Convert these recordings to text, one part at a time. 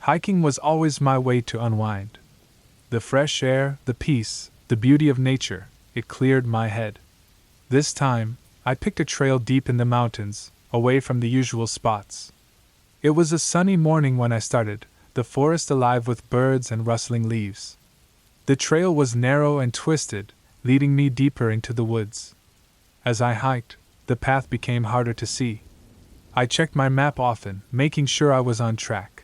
Hiking was always my way to unwind. The fresh air, the peace, the beauty of nature, it cleared my head. This time, I picked a trail deep in the mountains, away from the usual spots. It was a sunny morning when I started, the forest alive with birds and rustling leaves. The trail was narrow and twisted, leading me deeper into the woods. As I hiked, the path became harder to see. I checked my map often, making sure I was on track.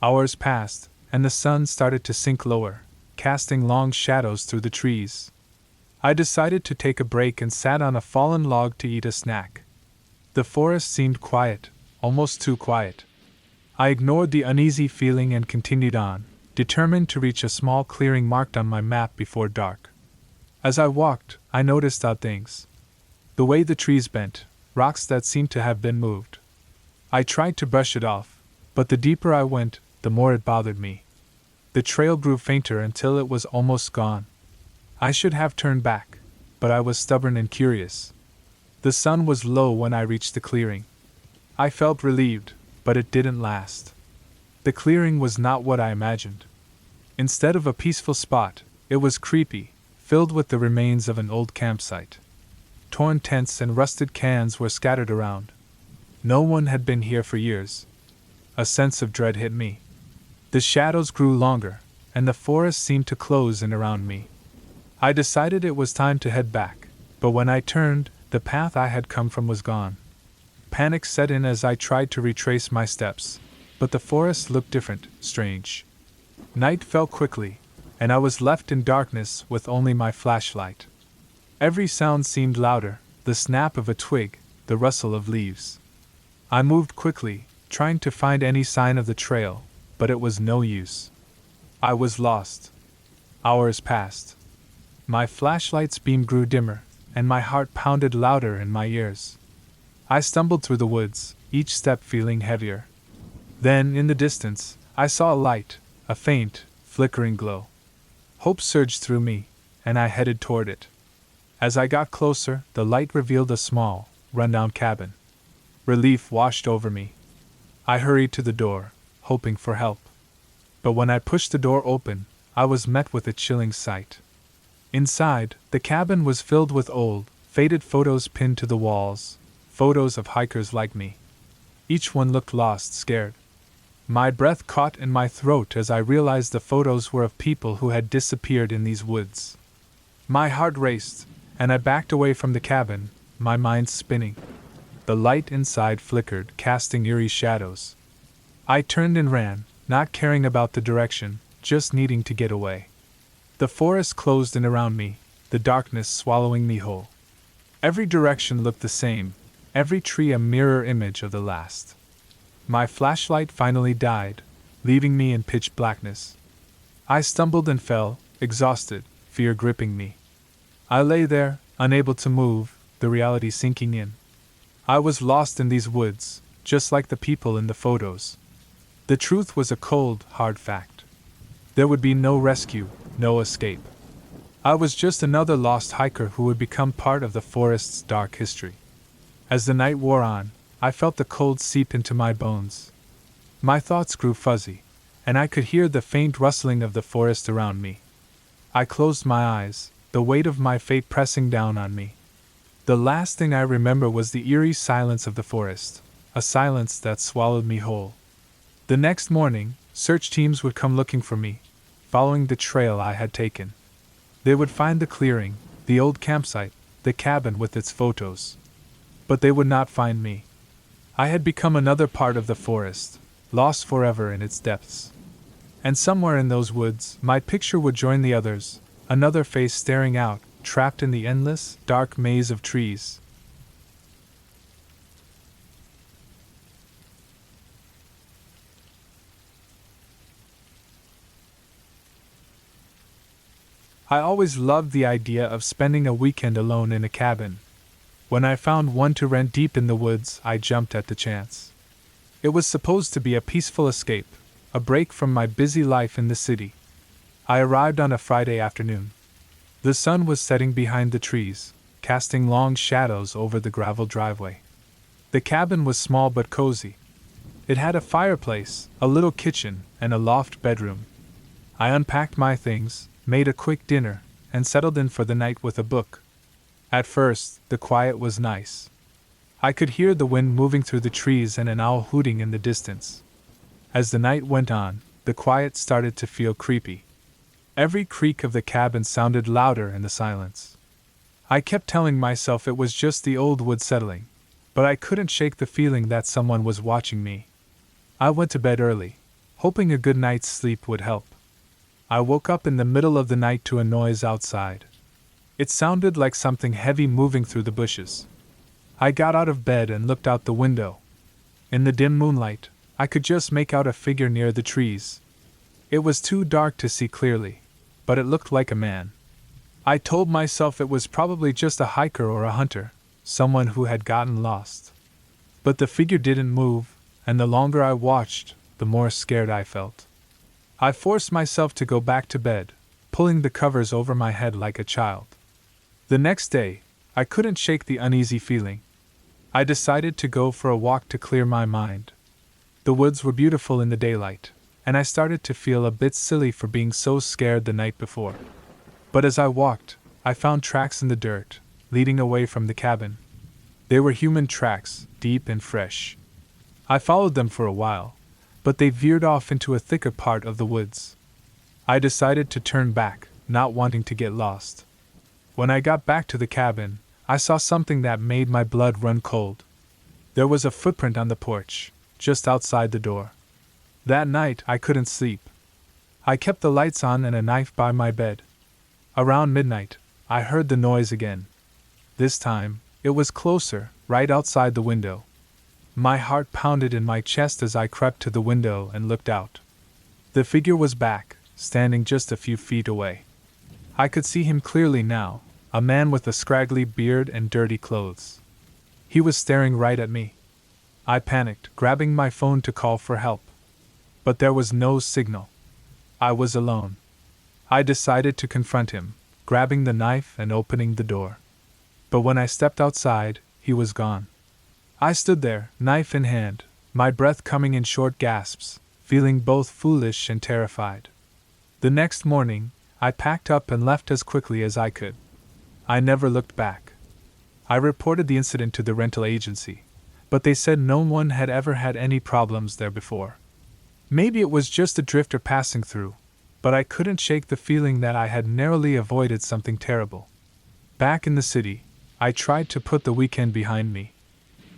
Hours passed, and the sun started to sink lower, casting long shadows through the trees. I decided to take a break and sat on a fallen log to eat a snack. The forest seemed quiet, almost too quiet. I ignored the uneasy feeling and continued on, determined to reach a small clearing marked on my map before dark. As I walked, I noticed odd things. The way the trees bent, rocks that seemed to have been moved. I tried to brush it off, but the deeper I went, the more it bothered me. The trail grew fainter until it was almost gone. I should have turned back, but I was stubborn and curious. The sun was low when I reached the clearing. I felt relieved, but it didn't last. The clearing was not what I imagined. Instead of a peaceful spot, it was creepy, filled with the remains of an old campsite. Torn tents and rusted cans were scattered around. No one had been here for years. A sense of dread hit me. The shadows grew longer, and the forest seemed to close in around me. I decided it was time to head back, but when I turned, the path I had come from was gone. Panic set in as I tried to retrace my steps, but the forest looked different, strange. Night fell quickly, and I was left in darkness with only my flashlight. Every sound seemed louder, the snap of a twig, the rustle of leaves. I moved quickly, trying to find any sign of the trail, but it was no use. I was lost. Hours passed. My flashlight's beam grew dimmer, and my heart pounded louder in my ears. I stumbled through the woods, each step feeling heavier. Then, in the distance, I saw a light, a faint, flickering glow. Hope surged through me, and I headed toward it. As I got closer, the light revealed a small, rundown cabin. Relief washed over me. I hurried to the door, hoping for help. But when I pushed the door open, I was met with a chilling sight. Inside, the cabin was filled with old, faded photos pinned to the walls, photos of hikers like me. Each one looked lost, scared. My breath caught in my throat as I realized the photos were of people who had disappeared in these woods. My heart raced, and I backed away from the cabin, my mind spinning. The light inside flickered, casting eerie shadows. I turned and ran, not caring about the direction, just needing to get away. The forest closed in around me, the darkness swallowing me whole. Every direction looked the same, every tree a mirror image of the last. My flashlight finally died, leaving me in pitch blackness. I stumbled and fell, exhausted, fear gripping me. I lay there, unable to move, the reality sinking in. I was lost in these woods, just like the people in the photos. The truth was a cold, hard fact. There would be no rescue, no escape. I was just another lost hiker who would become part of the forest's dark history. As the night wore on, I felt the cold seep into my bones. My thoughts grew fuzzy, and I could hear the faint rustling of the forest around me. I closed my eyes, the weight of my fate pressing down on me. The last thing I remember was the eerie silence of the forest, a silence that swallowed me whole. The next morning, search teams would come looking for me, following the trail I had taken. They would find the clearing, the old campsite, the cabin with its photos. But they would not find me. I had become another part of the forest, lost forever in its depths. And somewhere in those woods, my picture would join the others, another face staring out, trapped in the endless, dark maze of trees. I always loved the idea of spending a weekend alone in a cabin. When I found one to rent deep in the woods, I jumped at the chance. It was supposed to be a peaceful escape, a break from my busy life in the city. I arrived on a Friday afternoon. The sun was setting behind the trees, casting long shadows over the gravel driveway. The cabin was small but cozy. It had a fireplace, a little kitchen, and a loft bedroom. I unpacked my things, made a quick dinner, and settled in for the night with a book. At first, the quiet was nice. I could hear the wind moving through the trees and an owl hooting in the distance. As the night went on, the quiet started to feel creepy. Every creak of the cabin sounded louder in the silence. I kept telling myself it was just the old wood settling, but I couldn't shake the feeling that someone was watching me. I went to bed early, hoping a good night's sleep would help. I woke up in the middle of the night to a noise outside. It sounded like something heavy moving through the bushes. I got out of bed and looked out the window. In the dim moonlight, I could just make out a figure near the trees. It was too dark to see clearly, but it looked like a man. I told myself it was probably just a hiker or a hunter, someone who had gotten lost. But the figure didn't move, and the longer I watched, the more scared I felt. I forced myself to go back to bed, pulling the covers over my head like a child. The next day, I couldn't shake the uneasy feeling. I decided to go for a walk to clear my mind. The woods were beautiful in the daylight, and I started to feel a bit silly for being so scared the night before. But as I walked, I found tracks in the dirt, leading away from the cabin. They were human tracks, deep and fresh. I followed them for a while, but they veered off into a thicker part of the woods. I decided to turn back, not wanting to get lost. When I got back to the cabin, I saw something that made my blood run cold. There was a footprint on the porch, just outside the door. That night I couldn't sleep. I kept the lights on and a knife by my bed. Around midnight, I heard the noise again. This time, it was closer, right outside the window. My heart pounded in my chest as I crept to the window and looked out. The figure was back, standing just a few feet away. I could see him clearly now, a man with a scraggly beard and dirty clothes. He was staring right at me. I panicked, grabbing my phone to call for help. But there was no signal. I was alone. I decided to confront him, grabbing the knife and opening the door. But when I stepped outside, he was gone. I stood there, knife in hand, my breath coming in short gasps, feeling both foolish and terrified. The next morning, I packed up and left as quickly as I could. I never looked back. I reported the incident to the rental agency, but they said no one had ever had any problems there before. Maybe it was just a drifter passing through, but I couldn't shake the feeling that I had narrowly avoided something terrible. Back in the city, I tried to put the weekend behind me.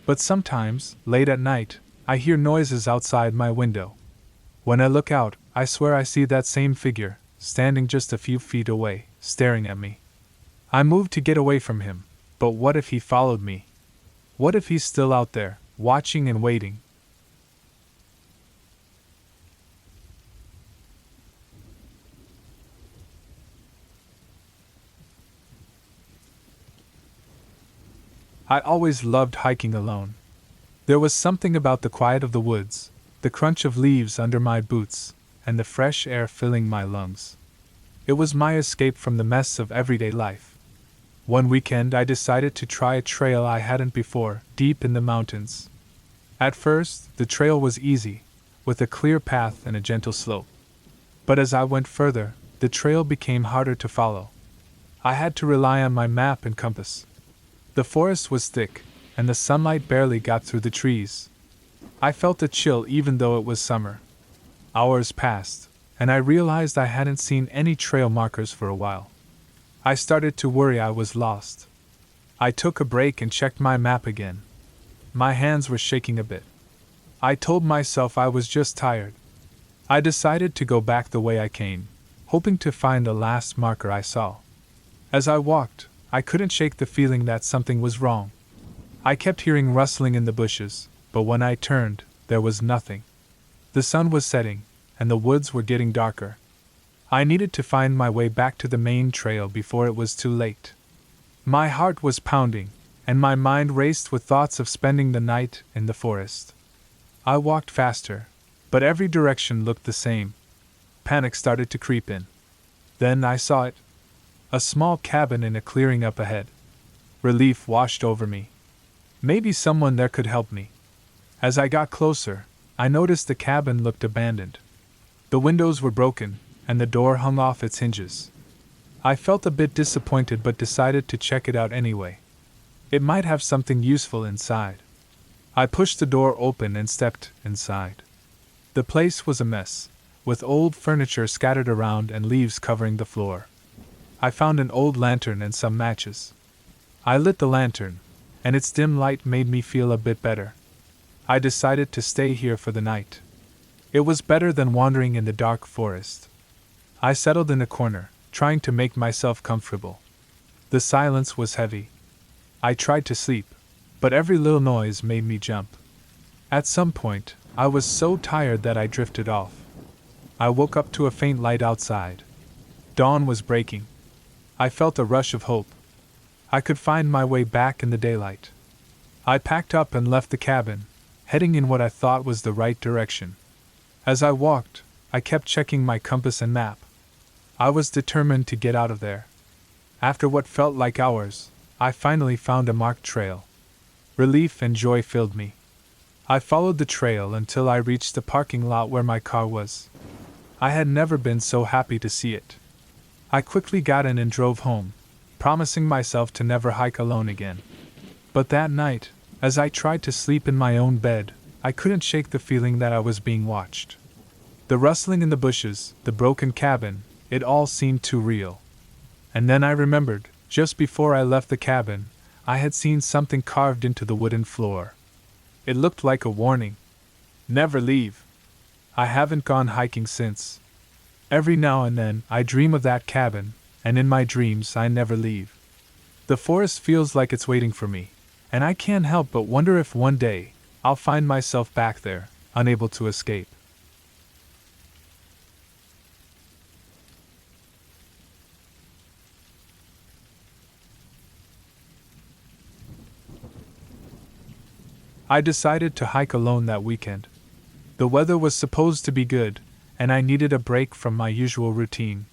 But sometimes, late at night, I hear noises outside my window. When I look out, I swear I see that same figure, standing just a few feet away, staring at me. I moved to get away from him, but what if he followed me? What if he's still out there, watching and waiting? I always loved hiking alone. There was something about the quiet of the woods, the crunch of leaves under my boots, and the fresh air filling my lungs. It was my escape from the mess of everyday life. One weekend I decided to try a trail I hadn't before, deep in the mountains. At first, the trail was easy, with a clear path and a gentle slope. But as I went further, the trail became harder to follow. I had to rely on my map and compass. The forest was thick, and the sunlight barely got through the trees. I felt a chill even though it was summer. Hours passed, and I realized I hadn't seen any trail markers for a while. I started to worry I was lost. I took a break and checked my map again. My hands were shaking a bit. I told myself I was just tired. I decided to go back the way I came, hoping to find the last marker I saw. As I walked, I couldn't shake the feeling that something was wrong. I kept hearing rustling in the bushes, but when I turned, there was nothing. The sun was setting, and the woods were getting darker. I needed to find my way back to the main trail before it was too late. My heart was pounding, and my mind raced with thoughts of spending the night in the forest. I walked faster, but every direction looked the same. Panic started to creep in. Then I saw it. A small cabin in a clearing up ahead. Relief washed over me. Maybe someone there could help me. As I got closer, I noticed the cabin looked abandoned. The windows were broken, and the door hung off its hinges. I felt a bit disappointed but decided to check it out anyway. It might have something useful inside. I pushed the door open and stepped inside. The place was a mess, with old furniture scattered around and leaves covering the floor. I found an old lantern and some matches. I lit the lantern, and its dim light made me feel a bit better. I decided to stay here for the night. It was better than wandering in the dark forest. I settled in a corner, trying to make myself comfortable. The silence was heavy. I tried to sleep, but every little noise made me jump. At some point, I was so tired that I drifted off. I woke up to a faint light outside. Dawn was breaking. I felt a rush of hope. I could find my way back in the daylight. I packed up and left the cabin, heading in what I thought was the right direction. As I walked, I kept checking my compass and map. I was determined to get out of there. After what felt like hours, I finally found a marked trail. Relief and joy filled me. I followed the trail until I reached the parking lot where my car was. I had never been so happy to see it. I quickly got in and drove home, promising myself to never hike alone again. But that night, as I tried to sleep in my own bed, I couldn't shake the feeling that I was being watched. The rustling in the bushes, the broken cabin, it all seemed too real. And then I remembered, just before I left the cabin, I had seen something carved into the wooden floor. It looked like a warning. Never leave. I haven't gone hiking since. Every now and then I dream of that cabin, and in my dreams I never leave. The forest feels like it's waiting for me, and I can't help but wonder if one day I'll find myself back there, unable to escape. I decided to hike alone that weekend. The weather was supposed to be good, and I needed a break from my usual routine.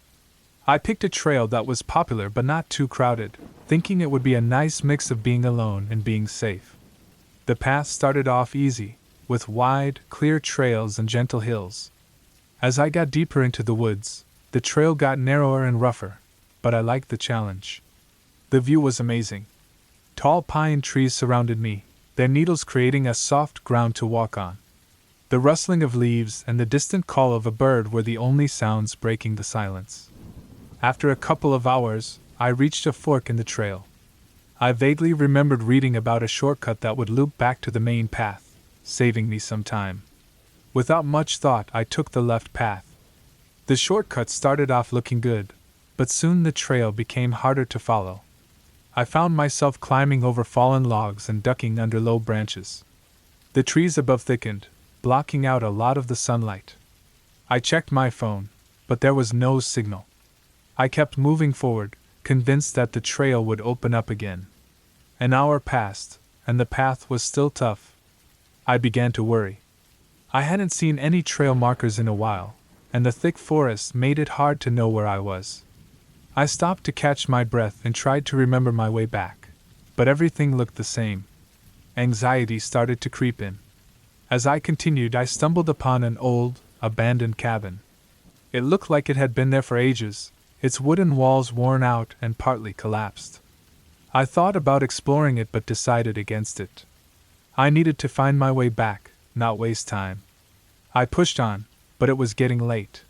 I picked a trail that was popular but not too crowded, thinking it would be a nice mix of being alone and being safe. The path started off easy, with wide, clear trails and gentle hills. As I got deeper into the woods, the trail got narrower and rougher, but I liked the challenge. The view was amazing. Tall pine trees surrounded me, their needles creating a soft ground to walk on. The rustling of leaves and the distant call of a bird were the only sounds breaking the silence. After a couple of hours, I reached a fork in the trail. I vaguely remembered reading about a shortcut that would loop back to the main path, saving me some time. Without much thought, I took the left path. The shortcut started off looking good, but soon the trail became harder to follow. I found myself climbing over fallen logs and ducking under low branches. The trees above thickened, blocking out a lot of the sunlight. I checked my phone, but there was no signal. I kept moving forward, convinced that the trail would open up again. An hour passed, and the path was still tough. I began to worry. I hadn't seen any trail markers in a while, and the thick forest made it hard to know where I was. I stopped to catch my breath and tried to remember my way back, but everything looked the same. Anxiety started to creep in. As I continued, I stumbled upon an old, abandoned cabin. It looked like it had been there for ages, its wooden walls worn out and partly collapsed. I thought about exploring it but decided against it. I needed to find my way back, not waste time. I pushed on, but it was getting late.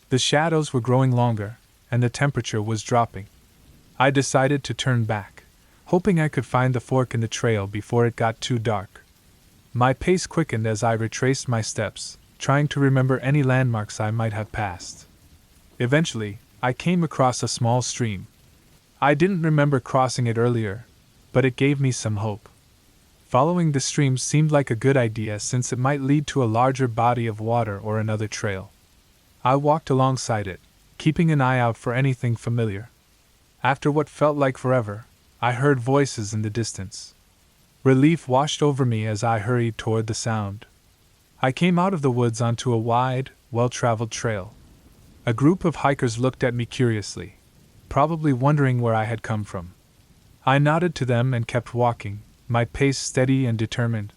The shadows were growing longer, and the temperature was dropping. I decided to turn back, hoping I could find the fork in the trail before it got too dark. My pace quickened as I retraced my steps, trying to remember any landmarks I might have passed. Eventually, I came across a small stream. I didn't remember crossing it earlier, but it gave me some hope. Following the stream seemed like a good idea since it might lead to a larger body of water or another trail. I walked alongside it, keeping an eye out for anything familiar. After what felt like forever, I heard voices in the distance. Relief washed over me as I hurried toward the sound. I came out of the woods onto a wide, well-traveled trail. A group of hikers looked at me curiously, probably wondering where I had come from. I nodded to them and kept walking, my pace steady and determined.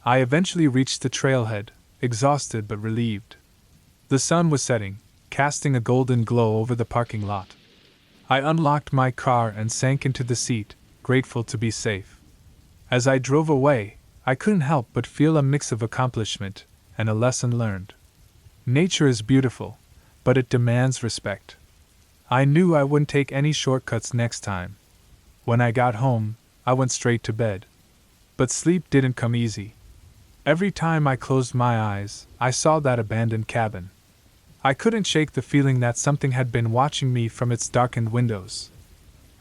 I eventually reached the trailhead, exhausted but relieved. The sun was setting, casting a golden glow over the parking lot. I unlocked my car and sank into the seat, grateful to be safe. As I drove away, I couldn't help but feel a mix of accomplishment and a lesson learned. Nature is beautiful, but it demands respect. I knew I wouldn't take any shortcuts next time. When I got home, I went straight to bed. But sleep didn't come easy. Every time I closed my eyes, I saw that abandoned cabin. I couldn't shake the feeling that something had been watching me from its darkened windows.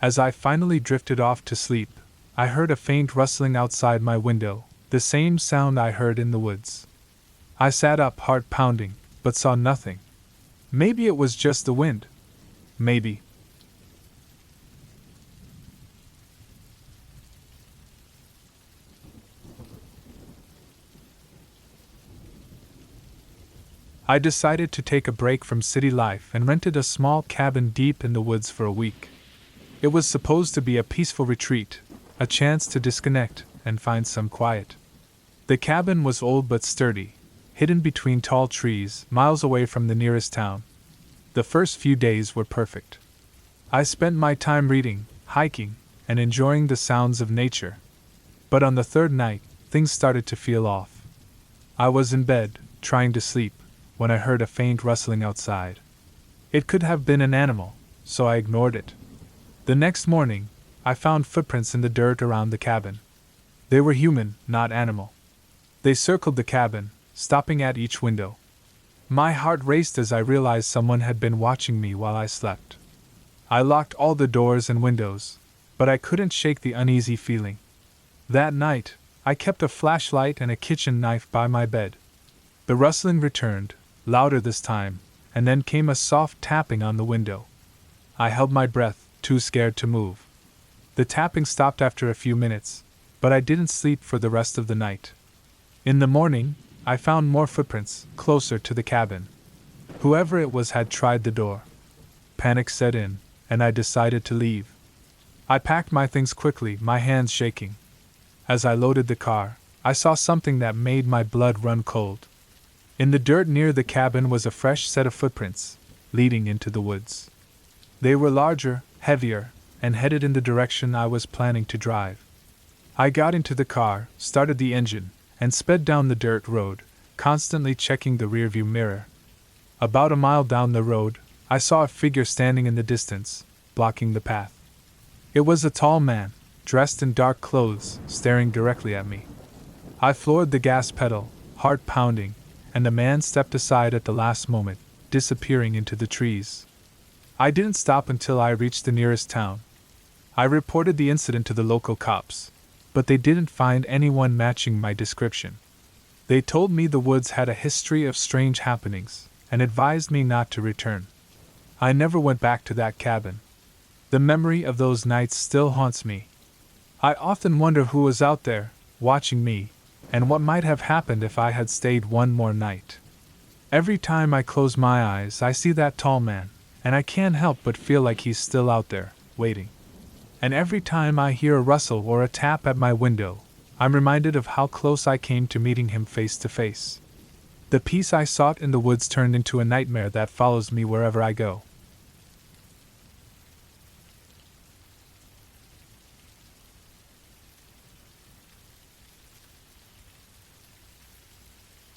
As I finally drifted off to sleep, I heard a faint rustling outside my window, the same sound I heard in the woods. I sat up, heart pounding, but saw nothing. Maybe it was just the wind. Maybe. I decided to take a break from city life and rented a small cabin deep in the woods for a week. It was supposed to be a peaceful retreat, a chance to disconnect and find some quiet. The cabin was old but sturdy, hidden between tall trees, miles away from the nearest town. The first few days were perfect. I spent my time reading, hiking, and enjoying the sounds of nature. But on the third night, things started to feel off. I was in bed, trying to sleep, when I heard a faint rustling outside. It could have been an animal, so I ignored it. The next morning, I found footprints in the dirt around the cabin. They were human, not animal. They circled the cabin, stopping at each window. My heart raced as I realized someone had been watching me while I slept. I locked all the doors and windows, but I couldn't shake the uneasy feeling. That night, I kept a flashlight and a kitchen knife by my bed. The rustling returned, louder this time, and then came a soft tapping on the window. I held my breath, too scared to move. The tapping stopped after a few minutes, but I didn't sleep for the rest of the night. In the morning, I found more footprints, closer to the cabin. Whoever it was had tried the door. Panic set in, and I decided to leave. I packed my things quickly, my hands shaking. As I loaded the car, I saw something that made my blood run cold. In the dirt near the cabin was a fresh set of footprints, leading into the woods. They were larger, heavier, and headed in the direction I was planning to drive. I got into the car, started the engine, and sped down the dirt road, constantly checking the rearview mirror. About a mile down the road, I saw a figure standing in the distance, blocking the path. It was a tall man, dressed in dark clothes, staring directly at me. I floored the gas pedal, heart pounding, and the man stepped aside at the last moment, disappearing into the trees. I didn't stop until I reached the nearest town. I reported the incident to the local cops, but they didn't find anyone matching my description. They told me the woods had a history of strange happenings, and advised me not to return. I never went back to that cabin. The memory of those nights still haunts me. I often wonder who was out there, watching me, and what might have happened if I had stayed one more night. Every time I close my eyes, I see that tall man, and I can't help but feel like he's still out there, waiting. And every time I hear a rustle or a tap at my window, I'm reminded of how close I came to meeting him face to face. The peace I sought in the woods turned into a nightmare that follows me wherever I go.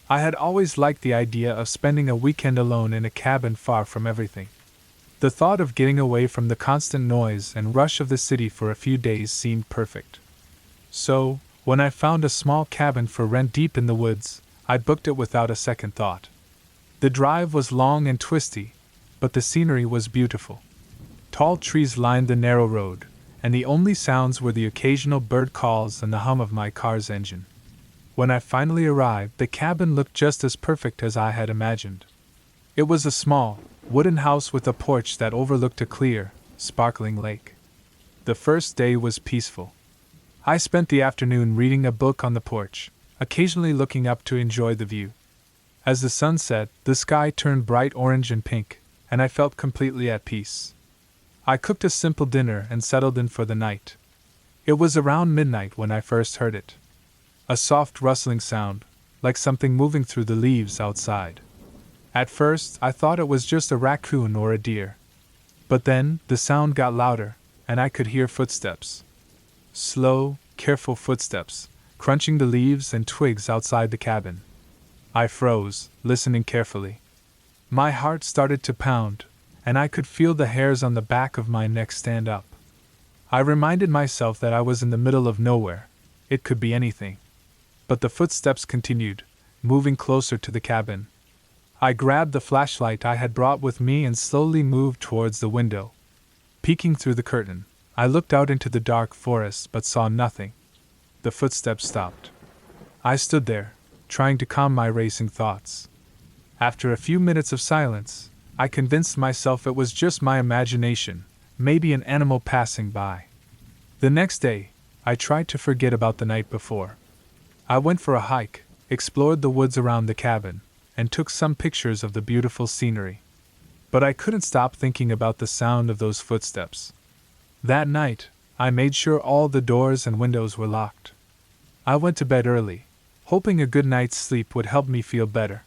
I had always liked the idea of spending a weekend alone in a cabin far from everything. The thought of getting away from the constant noise and rush of the city for a few days seemed perfect. So, when I found a small cabin for rent deep in the woods, I booked it without a second thought. The drive was long and twisty, but the scenery was beautiful. Tall trees lined the narrow road, and the only sounds were the occasional bird calls and the hum of my car's engine. When I finally arrived, the cabin looked just as perfect as I had imagined. It was a small, wooden house with a porch that overlooked a clear, sparkling lake. The first day was peaceful. I spent the afternoon reading a book on the porch, occasionally looking up to enjoy the view. As the sun set, the sky turned bright orange and pink, and I felt completely at peace. I cooked a simple dinner and settled in for the night. It was around midnight when I first heard it. A soft rustling sound, like something moving through the leaves outside. At first, I thought it was just a raccoon or a deer. But then, the sound got louder, and I could hear footsteps. Slow, careful footsteps, crunching the leaves and twigs outside the cabin. I froze, listening carefully. My heart started to pound, and I could feel the hairs on the back of my neck stand up. I reminded myself that I was in the middle of nowhere. It could be anything. But the footsteps continued, moving closer to the cabin. I grabbed the flashlight I had brought with me and slowly moved towards the window. Peeking through the curtain, I looked out into the dark forest but saw nothing. The footsteps stopped. I stood there, trying to calm my racing thoughts. After a few minutes of silence, I convinced myself it was just my imagination, maybe an animal passing by. The next day, I tried to forget about the night before. I went for a hike, explored the woods around the cabin, and took some pictures of the beautiful scenery. But I couldn't stop thinking about the sound of those footsteps. That night, I made sure all the doors and windows were locked. I went to bed early, hoping a good night's sleep would help me feel better.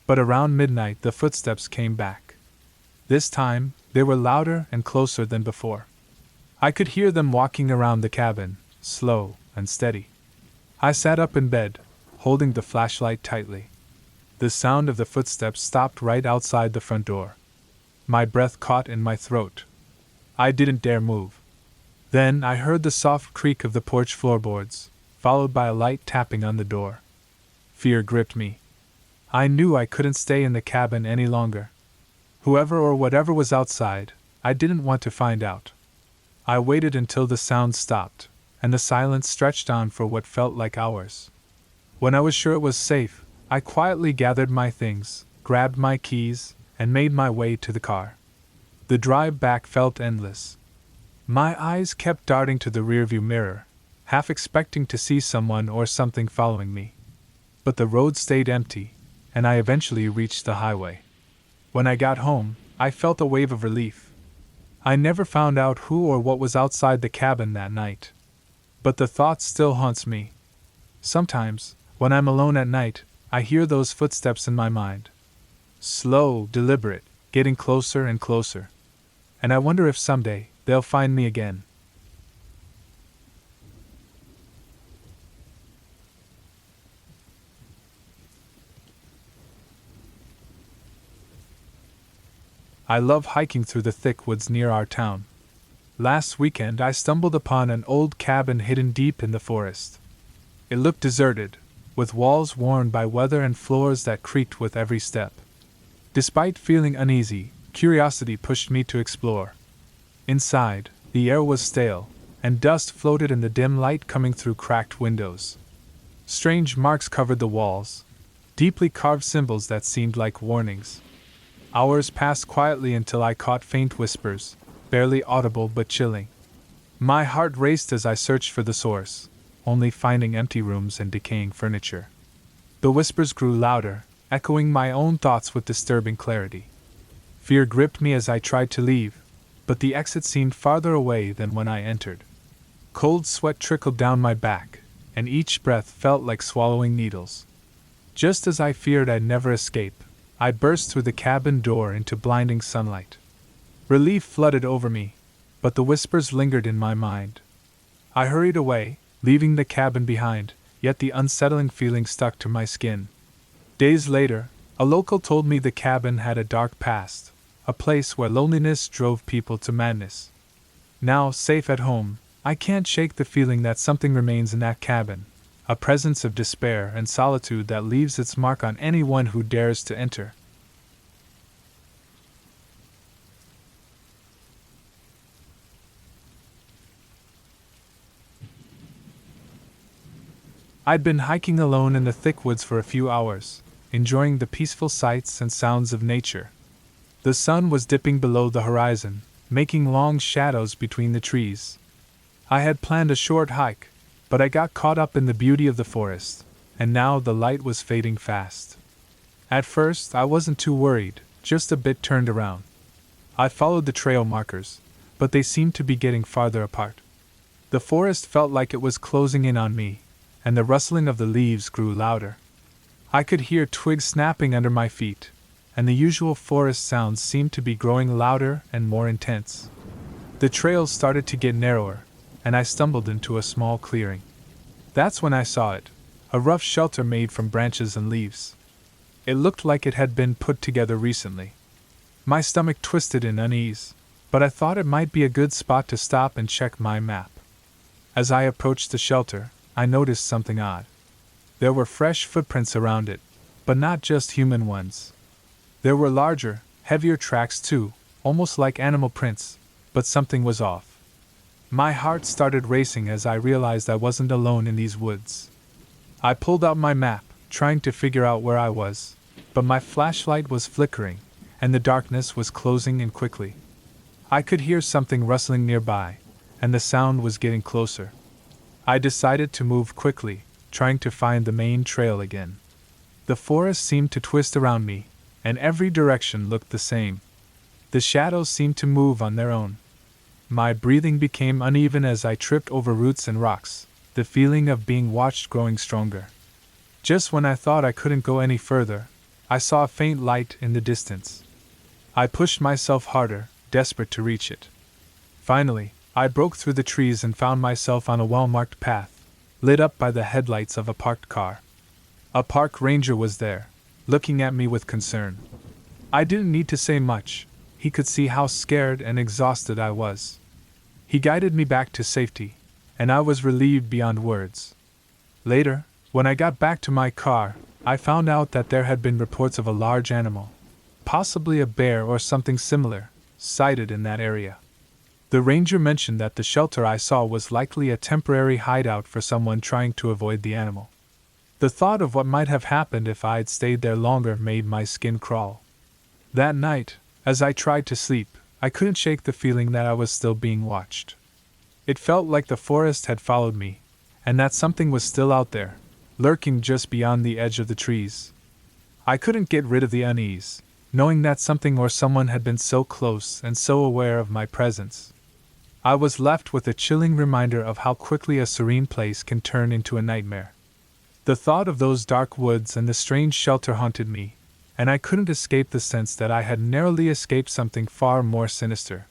But around midnight the footsteps came back. This time, they were louder and closer than before. I could hear them walking around the cabin, slow and steady. I sat up in bed, holding the flashlight tightly. The sound of the footsteps stopped right outside the front door. My breath caught in my throat. I didn't dare move. Then I heard the soft creak of the porch floorboards, followed by a light tapping on the door. Fear gripped me. I knew I couldn't stay in the cabin any longer. Whoever or whatever was outside, I didn't want to find out. I waited until the sound stopped, and the silence stretched on for what felt like hours. When I was sure it was safe, I quietly gathered my things, grabbed my keys, and made my way to the car. The drive back felt endless. My eyes kept darting to the rearview mirror, half expecting to see someone or something following me. But the road stayed empty, and I eventually reached the highway. When I got home, I felt a wave of relief. I never found out who or what was outside the cabin that night. But the thought still haunts me. Sometimes, when I'm alone at night, I hear those footsteps in my mind. Slow, deliberate, getting closer and closer. And I wonder if someday, they'll find me again. I love hiking through the thick woods near our town. Last weekend I stumbled upon an old cabin hidden deep in the forest. It looked deserted, with walls worn by weather and floors that creaked with every step. Despite feeling uneasy, curiosity pushed me to explore. Inside, the air was stale, and dust floated in the dim light coming through cracked windows. Strange marks covered the walls, deeply carved symbols that seemed like warnings. Hours passed quietly until I caught faint whispers, barely audible but chilling. My heart raced as I searched for the source, only finding empty rooms and decaying furniture. The whispers grew louder, echoing my own thoughts with disturbing clarity. Fear gripped me as I tried to leave, but the exit seemed farther away than when I entered. Cold sweat trickled down my back, and each breath felt like swallowing needles. Just as I feared I'd never escape, I burst through the cabin door into blinding sunlight. Relief flooded over me, but the whispers lingered in my mind. I hurried away, leaving the cabin behind, yet the unsettling feeling stuck to my skin. Days later, a local told me the cabin had a dark past, a place where loneliness drove people to madness. Now, safe at home, I can't shake the feeling that something remains in that cabin, a presence of despair and solitude that leaves its mark on anyone who dares to enter. I'd been hiking alone in the thick woods for a few hours, enjoying the peaceful sights and sounds of nature. The sun was dipping below the horizon, making long shadows between the trees. I had planned a short hike, but I got caught up in the beauty of the forest, and now the light was fading fast. At first, I wasn't too worried, just a bit turned around. I followed the trail markers, but they seemed to be getting farther apart. The forest felt like it was closing in on me, and the rustling of the leaves grew louder. I could hear twigs snapping under my feet, and the usual forest sounds seemed to be growing louder and more intense. The trails started to get narrower, and I stumbled into a small clearing. That's when I saw it, a rough shelter made from branches and leaves. It looked like it had been put together recently. My stomach twisted in unease, but I thought it might be a good spot to stop and check my map. As I approached the shelter, I noticed something odd. There were fresh footprints around it, but not just human ones. There were larger, heavier tracks too, almost like animal prints, but something was off. My heart started racing as I realized I wasn't alone in these woods. I pulled out my map, trying to figure out where I was, but my flashlight was flickering, and the darkness was closing in quickly. I could hear something rustling nearby, and the sound was getting closer. I decided to move quickly, trying to find the main trail again. The forest seemed to twist around me, and every direction looked the same. The shadows seemed to move on their own. My breathing became uneven as I tripped over roots and rocks, the feeling of being watched growing stronger. Just when I thought I couldn't go any further, I saw a faint light in the distance. I pushed myself harder, desperate to reach it. Finally, I broke through the trees and found myself on a well-marked path, lit up by the headlights of a parked car. A park ranger was there, looking at me with concern. I didn't need to say much. He could see how scared and exhausted I was. He guided me back to safety, and I was relieved beyond words. Later, when I got back to my car, I found out that there had been reports of a large animal, possibly a bear or something similar, sighted in that area. The ranger mentioned that the shelter I saw was likely a temporary hideout for someone trying to avoid the animal. The thought of what might have happened if I'd stayed there longer made my skin crawl. That night, as I tried to sleep, I couldn't shake the feeling that I was still being watched. It felt like the forest had followed me, and that something was still out there, lurking just beyond the edge of the trees. I couldn't get rid of the unease, knowing that something or someone had been so close and so aware of my presence. I was left with a chilling reminder of how quickly a serene place can turn into a nightmare. The thought of those dark woods and the strange shelter haunted me, and I couldn't escape the sense that I had narrowly escaped something far more sinister.